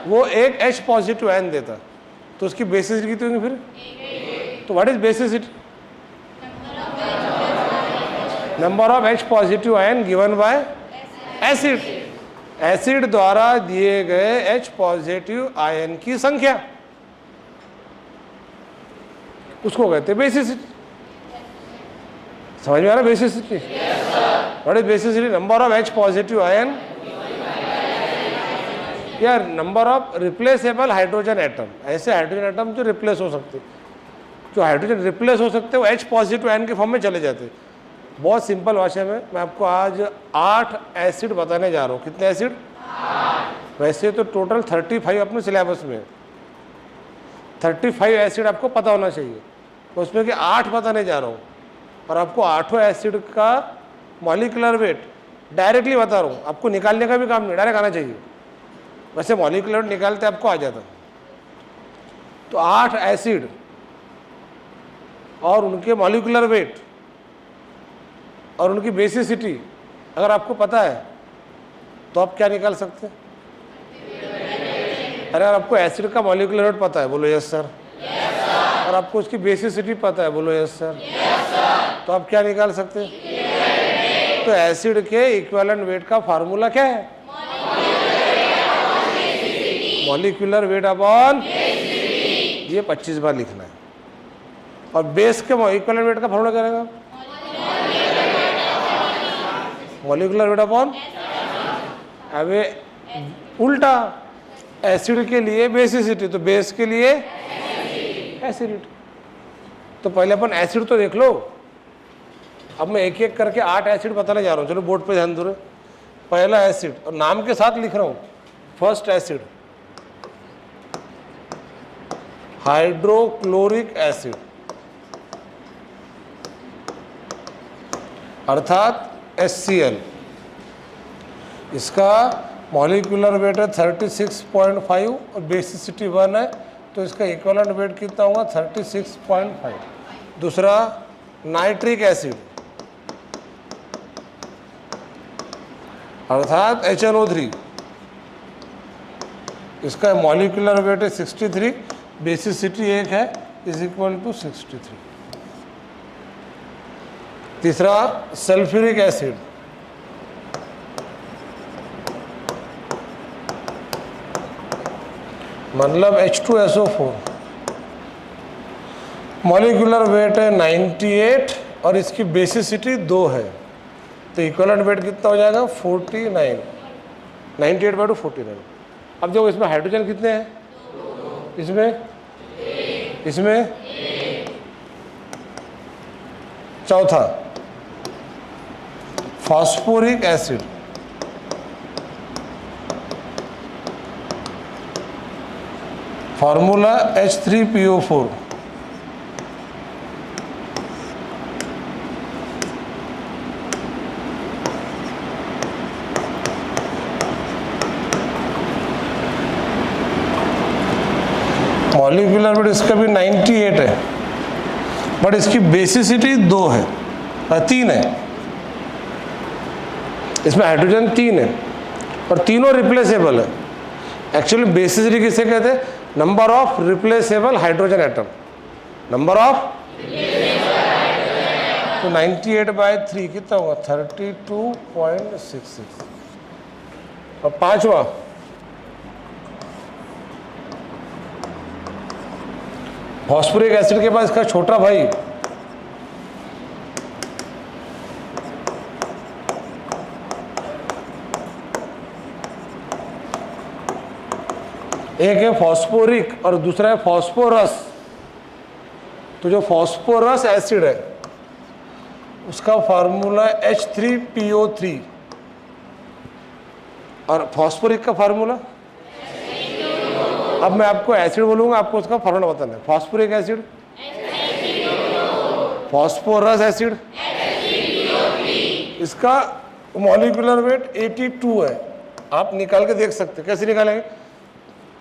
वो एक H positive ion देता, तो उसकी बेसिसिटी कितनी होगी फिर? तो what is basicity? Number of H positive ion given by acid. Acid द्वारा दिए गए H पॉजिटिव आयन की संख्या, उसको कहते हैं बेसिसिटी। समझ में आ रहा है basicity? What is basicity? Number of H positive ion या number of replaceable hydrogen atom. ऐसे हाइड्रोजन एटम जो रिप्लेस हो सकते, जो हाइड्रोजन रिप्लेस हो सकते, वो H पॉजिटिव आयन के फॉर्म में चले जाते। बहुत सिंपल भाषा में मैं आपको आज 8 एसिड बताने जा रहा हूँ। कितने एसिड? 8। वैसे तो टोटल 35 अपने सिलेबस में, 35 एसिड आपको पता होना चाहिए, उसमें कि 8 बताने जा रहा हूँ। और आपको 8 एसिड का मॉलिक्यूलर वेट डायरेक्टली बता रहा हूँ, आपको निकालने का भी काम नहीं, डायरेक्ट आना चाहिए। वैसे मॉलिक्यूलर वेट निकालते आपको आ जाता। तो 8 एसिड और उनके मॉलिक्यूलर वेट और उनकी बेसिसिटी अगर आपको पता है तो आप क्या निकाल सकते हैं? अरे अगर आपको एसिड का मॉलिक्यूलर वेट पता है, बोलो यस सर। और आपको उसकी बेसिसिटी पता है, बोलो यस सर। तो आप क्या निकाल सकते हैं? तो एसिड के इक्विवेलेंट वेट का फार्मूला क्या है? मॉलिक्यूलर वेट अपॉन, ये 25 बार लिखना है। और बेस के इक्विवेलेंट वेट का फार्मूला क्या रहेगा? मॉलिक्यूलर वेट अपॉन, अबे उल्टा, एसिड के लिए बेसिसिटी, तो बेस के लिए एसिडिटी। तो पहले अपन एसिड तो देख लो। अब मैं एक एक करके 8 एसिड बताने जा रहा हूँ। चलो बोर्ड पे ध्यान दो। पहला एसिड, और नाम के साथ लिख रहा हूँ, फर्स्ट एसिड हाइड्रोक्लोरिक एसिड, अर्थात HCl। इसका मॉलिक्यूलर वेट है 36.5 और बेसिसिटी 1 है, तो इसका इक्विवेलेंट वेट कितना होगा? 36.5। दूसरा नाइट्रिक एसिड, अर्थात HNO3। इसका मॉलिक्यूलर वेट है 63, बेसिसिटी 1 है, इज इक्वल टू 63। तीसरा सल्फ्यूरिक एसिड, मतलब H2SO4, मॉलिक्यूलर वेट है 98 और इसकी बेसिसिटी 2 है, तो इक्विवेलेंट वेट कितना हो जाएगा? 49। 98/49। अब देखो इसमें हाइड्रोजन कितने हैं? इसमें चौथा phosphoric acid, formula H3PO4। Molecular weight इसका भी 98 है, बट इसकी बेसिसिटी 2 है, 3 है। इसमें हाइड्रोजन 3 है और तीनों रिप्लेसेबल है। एक्चुअली बेसिसिटी किसे कहते हैं? Number of replaceable hydrogen atom, number of. तो 98/3 कितना होगा? 32.66। और पांचवा फॉस्फोरिक एसिड के पास इसका छोटा भाई एक है फॉस्फोरिक और दूसरा है फॉस्फोरस। तो जो फॉस्फोरस एसिड है उसका फार्मूला H3PO3 और फॉस्फोरिक का फार्मूला। अब मैं आपको एसिड बोलूंगा, आपको उसका फार्मूला बताना है। फॉस्फोरिक एसिड, फॉस्फोरस एसिड, इसका मॉलिक्यूलर वेट 82 है। आप निकाल के देख सकते हैं। कैसे निकालेंगे?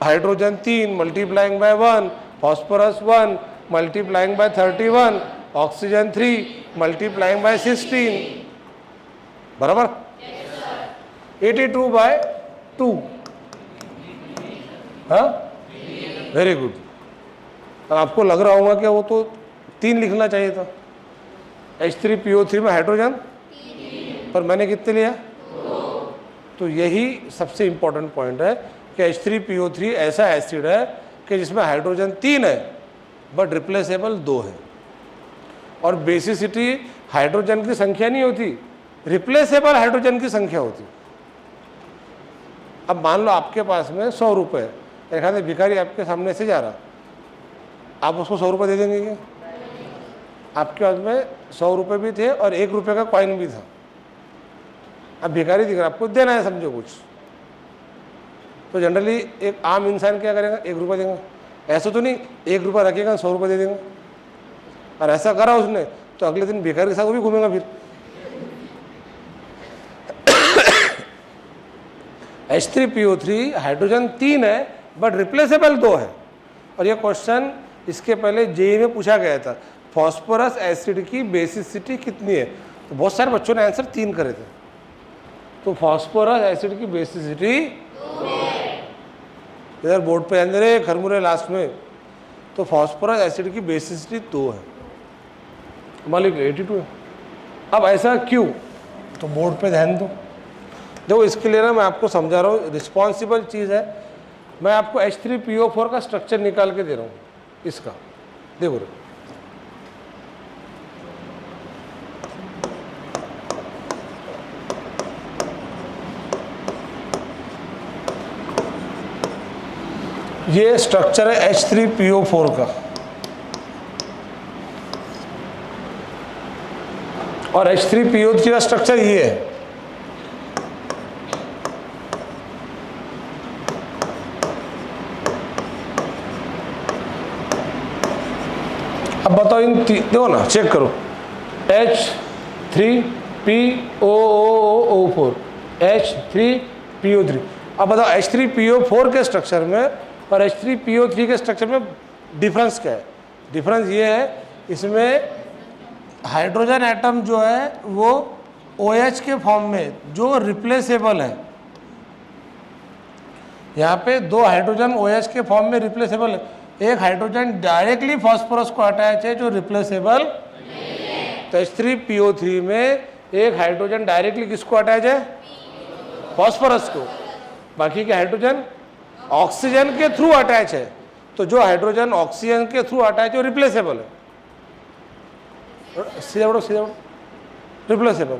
Hydrogen 3 multiplying by 1, phosphorus 1 multiplying by 31, oxygen 3 multiplying by 16, बराबर 82/2। हाँ, वेरी गुड। अब आपको लग रहा होगा कि वो तो 3 लिखना चाहिए था। H3PO3 में हाइड्रोजन, पर मैंने कितने लिया? 2। तो यही सबसे इंपॉर्टेंट पॉइंट है कि H3PO3 ऐसा एसिड है कि जिसमें हाइड्रोजन 3 है बट रिप्लेसेबल 2 है। और बेसिसिटी हाइड्रोजन की संख्या नहीं होती, रिप्लेसेबल हाइड्रोजन की संख्या होती। अब मान लो आपके पास में 100 रुपये है, एक आधे भिखारी आपके सामने से जा रहा, आप उसको 100 रुपये दे देंगे क्या? आपके पास में 100 रुपये भी थे और 1 रुपये का कॉइन भी था। अब भिखारी दिख रहा, आपको देना है समझो कुछ, तो जनरली एक आम इंसान क्या करेगा? 1 रुपये देगा। ऐसा तो नहीं 1 रुपये रखेगा 100 रुपये दे देगा। और ऐसा करा उसने तो अगले दिन भिखारी के साथ वो भी घूमेगा फिर। H3PO3 हाइड्रोजन 3 है बट रिप्लेसेबल 2 है। और ये क्वेश्चन इसके पहले जेईई में पूछा गया था, फॉस्फोरस एसिड की बेसिसिटी कितनी है? तो बहुत सारे बच्चों ने आंसर 3 करे थे। तो फॉस्फोरस एसिड की बेसिसिटी इधर बोर्ड पे अंदर है खरमुरे लास्ट में, तो फॉस्फोरस एसिड की बेसिसिटी 2 है, मालिक 82 है। अब ऐसा क्यों? तो बोर्ड पे ध्यान दो। देखो इसके लिए ना मैं आपको समझा रहा हूँ, रिस्पॉन्सिबल चीज़ है। मैं आपको H3PO4 का स्ट्रक्चर निकाल के दे रहा हूँ इसका, देखो ये स्ट्रक्चर है H3PO4 का, और H3PO3 का स्ट्रक्चर ये है। अब बताओ इन देखो ना, चेक करो, H3PO4 H3PO3। अब बताओ H3PO4 के स्ट्रक्चर में और H3PO3 के स्ट्रक्चर में डिफरेंस क्या है? डिफरेंस ये है, इसमें हाइड्रोजन एटम जो है वो OH के फॉर्म में जो रिप्लेसेबल है, यहाँ पे 2 हाइड्रोजन OH के फॉर्म में रिप्लेसेबल है, एक हाइड्रोजन डायरेक्टली फास्फोरस को अटैच है जो रिप्लेसेबल नहीं है। तो H3PO3 में एक हाइड्रोजन डायरेक्टली किसको अटैच है? फास्फोरस को। बाकी के हाइड्रोजन ऑक्सीजन के थ्रू अटैच है। तो जो हाइड्रोजन ऑक्सीजन के थ्रू अटैच है वो रिप्लेसेबल है, सीधा रिप्लेसेबल।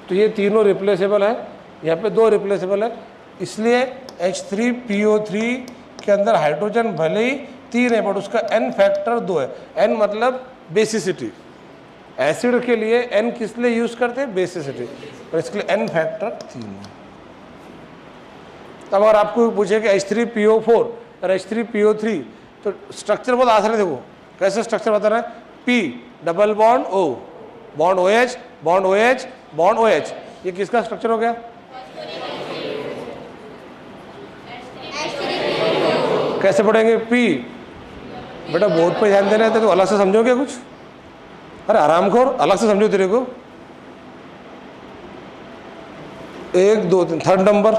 तो ये तीनों रिप्लेसेबल है, यहाँ पे 2 रिप्लेसेबल है। इसलिए H3PO3 के अंदर हाइड्रोजन भले ही 3 है बट उसका N फैक्टर 2 है। N मतलब बेसिसिटी। एसिड के लिए N किस लिए यूज करते हैं? बेसिसिटी। और इसके लिए N फैक्टर 3 है। तब अगर आपको पूछे कि H3PO4 और H3PO3, तो स्ट्रक्चर बहुत आसान है। देखो कैसे स्ट्रक्चर बताना है, P double bond O, bond OH, bond OH, bond OH। ये किसका स्ट्रक्चर हो गया? कैसे पढ़ेंगे? P बेटा बोर्ड पे ध्यान देना है तो अलग से समझोगे कुछ? अरे आराम खोर, अलग से समझो तेरे को। 1 2 3 थर्ड नंबर,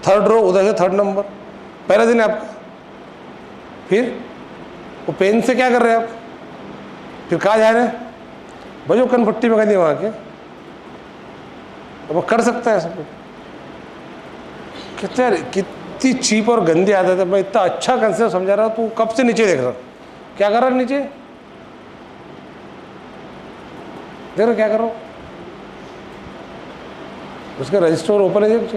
थर्ड रो, उधर से थर्ड नंबर, पहला दिन है आपका। फिर वो पेन से क्या कर रहे हैं आप? फिर कहाँ जा रहे हैं? बजो कनपट्टी में कहीं वहाँ के, अब वो कर सकता है सब। कहते यार कितनी चीप और गंदी आदत है। मैं इतना अच्छा कंसेप्ट समझा रहा हूँ, तू कब से नीचे देख रहा? क्या कर रहा है नीचे? देख रहा क्या कर रहा हूँ? उसका रजिस्टर ओपन है जब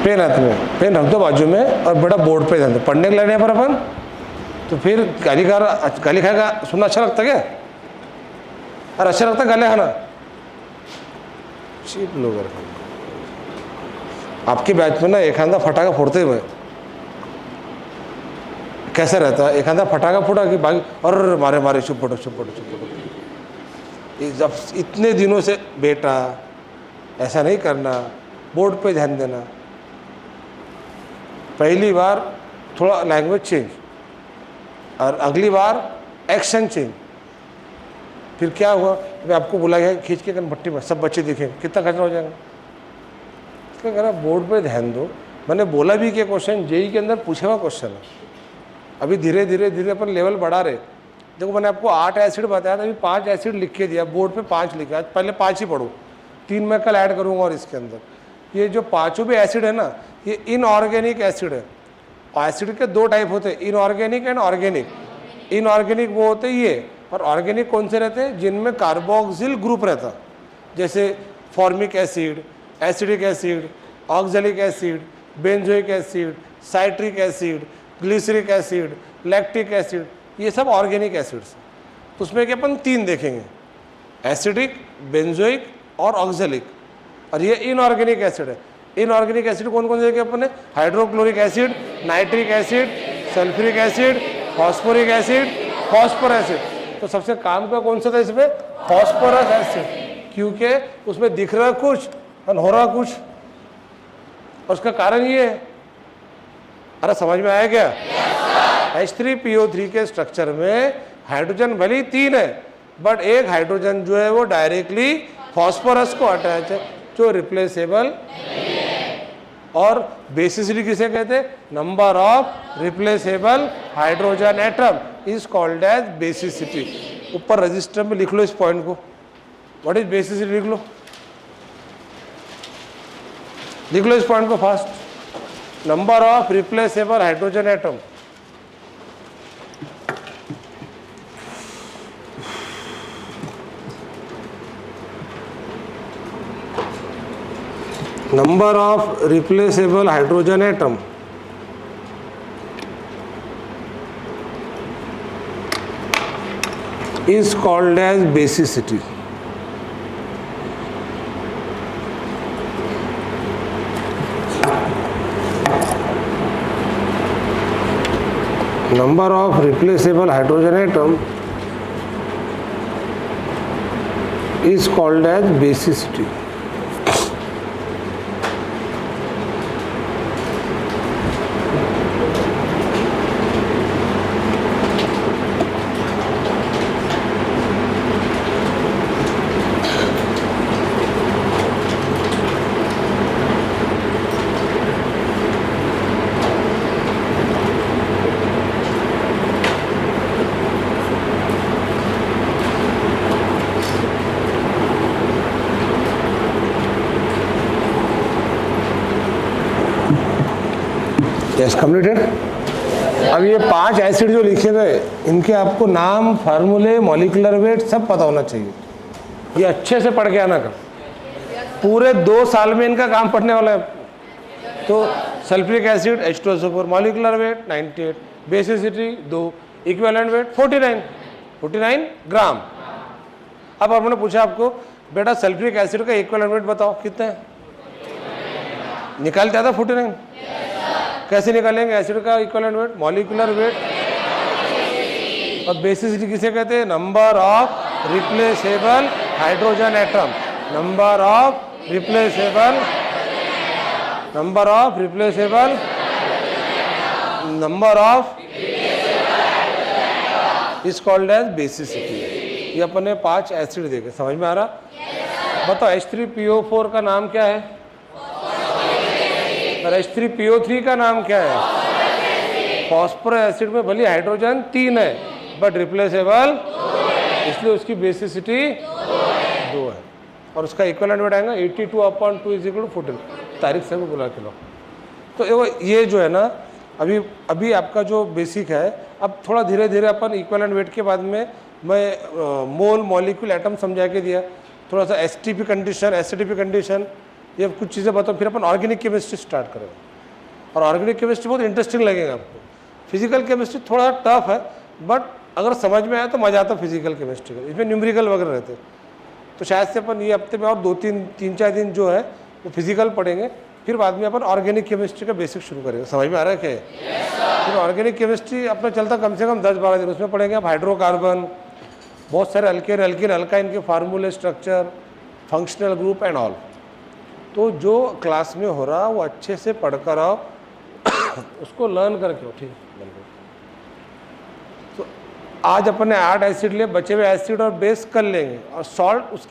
पेन हाथ में, पेन रख दो बाजू में और बड़ा बोर्ड पे ध्यान दो। पढ़ने के लगे पर अपन तो फिर गाली खाएगा, सुनना अच्छा लगता क्या? और अच्छा लगता गाली खाना? चीप लोग आपके बैच में ना एक आधा फटाका फोड़ते हुए कैसा रहता है? एक आधा फटाका फोड़ा कि बाकी और मारे मारे चुप पड़ो चुप पड़ो चुप पड़ो। जब इतने दिनों से बेटा ऐसा नहीं करना, बोर्ड पे ध्यान देना। पहली बार थोड़ा लैंग्वेज चेंज और अगली बार एक्शन चेंज। फिर क्या हुआ, अभी आपको बोला गया खींच के भट्टी में सब बच्चे दिखेंगे, कितना खतरा हो जाएगा। इसका कह रहा बोर्ड पे ध्यान दो, मैंने बोला भी कि क्वेश्चन जेई के अंदर पूछा हुआ क्वेश्चन है। अभी धीरे धीरे धीरे अपन लेवल बढ़ा रहे। देखो मैंने आपको 8 एसिड बताया था, अभी 5 एसिड लिख के दिया, बोर्ड पे 5 लिखा, पहले 5 ही पढ़ो, 3 मैं कल ऐड करूँगा। और इसके अंदर ये जो पाँचों भी एसिड है ना, ये इनऑर्गेनिक एसिड है। एसिड के 2 टाइप होते हैं, इनऑर्गेनिक एंड ऑर्गेनिक। इनऑर्गेनिक वो होते ये, और ऑर्गेनिक कौन से रहते हैं, जिनमें कार्बोक्सिल ग्रुप रहता, जैसे formic acid, acidic acid, oxalic acid, benzoic acid, citric acid, glyceric acid, lactic acid, ये सब ऑर्गेनिक एसिड्स। उसमें कि अपन 3 देखेंगे, एसिडिक, बेंजोइक और ऑक्जेलिक। और ये इनऑर्गेनिक एसिड है। इनऑर्गेनिक एसिड कौन कौन से देखे अपन ने, hydrochloric acid, nitric acid, sulphuric acid, phosphoric acid, phosphorous acid. तो सबसे काम का कौन सा था इसमें, फॉस्फोरस एसिड, क्योंकि उसमें दिख रहा कुछ और हो रहा कुछ। और उसका कारण ये है, अरे समझ में आया क्या, H3PO3 के स्ट्रक्चर में हाइड्रोजन भले ही 3 है, बट एक हाइड्रोजन जो है वो डायरेक्टली फॉस्फोरस को अटैच है, जो रिप्लेसेबल नहीं है। और बेसिसिटी किसे कहते हैं, number of replaceable hydrogen atom is called as basicity. ऊपर रजिस्टर में लिख लो इस पॉइंट को, व्हाट इज बेसिसिटी लिख लो, लिख लो इस पॉइंट को fast, number of replaceable hydrogen atom. number of replaceable hydrogen atom is called as basicity. Number of replaceable hydrogen atom is called as basicity. Yes completed. अब ये 5 acid जो लिखे गए, इनके आपको नाम, फार्मूले, मॉलिक्यूलर वेट सब पता होना चाहिए। ये अच्छे से पढ़ के आना कर, पूरे 2 साल में इनका काम पढ़ने वाला है। तो sulphuric acid H2SO4, molecular weight 98, basicity 2, equivalent weight 49 ग्राम। अब हमने पूछा आपको, बेटा सल्फ्यूरिक एसिड का इक्विवेलेंट वेट बताओ कितना है, निकालते आता 49। कैसे निकालेंगे एसिड का इक्विवेलेंट वेट, मॉलिक्यूलर वेट, और बेसिसिटी किसे कहते हैं, number of replaceable hydrogen atom, number of replaceable, number of replaceable, number of is called as basicity. ये अपने 5 एसिड देखे, समझ में आ रहा। बताओ H3PO4 का नाम क्या है, और H3PO3 का नाम क्या है, फॉस्फोरस एसिड में भले हाइड्रोजन 3 है बट रिप्लेसेबल, इसलिए उसकी बेसिसिटी 2 है। और उसका इक्विवेलेंट वेट आएगा 82/2 इज इक्वल टू 14। तारीख से भी बुला के लो। तो ये जो है ना, अभी आपका जो बेसिक है, अब थोड़ा धीरे धीरे अपन इक्विवेलेंट वेट के बाद में मैं मोल, मॉलिक्यूल, एटम समझा के दिया, थोड़ा सा STP कंडीशन, STP कंडीशन, ये कुछ चीज़ें बताओ, फिर अपन ऑर्गेनिक केमिस्ट्री स्टार्ट करेंगे। और ऑर्गेनिक केमिस्ट्री बहुत इंटरेस्टिंग लगेगा आपको। फिजिकल केमिस्ट्री थोड़ा टफ है, बट अगर समझ में आया तो मज़ा आता फिजिकल केमिस्ट्री का, इसमें न्यूमेरिकल वगैरह रहते हैं। तो शायद से अपन ये हफ्ते में और 2-3-4 दिन जो है वो फिजिकल पढ़ेंगे, फिर बाद में अपन ऑर्गेनिक केमिस्ट्री का बेसिक शुरू करेंगे। समझ में आ रहा है क्या? फिर ऑर्गेनिक केमिस्ट्री अपना चलता कम से कम 10-12 दिन, उसमें पढ़ेंगे आप हाइड्रोकार्बन, बहुत सारे अल्केन, एल्कीन, अल्काइन के फार्मूले, structure, functional group and all. तो जो क्लास में हो रहा वो अच्छे से पढ़कर आओ, उसको लर्न करके हो, ठीक है। तो आज अपन ने 8 एसिड लिए, बचे हुए एसिड और बेस कर लेंगे और सॉल्ट उसके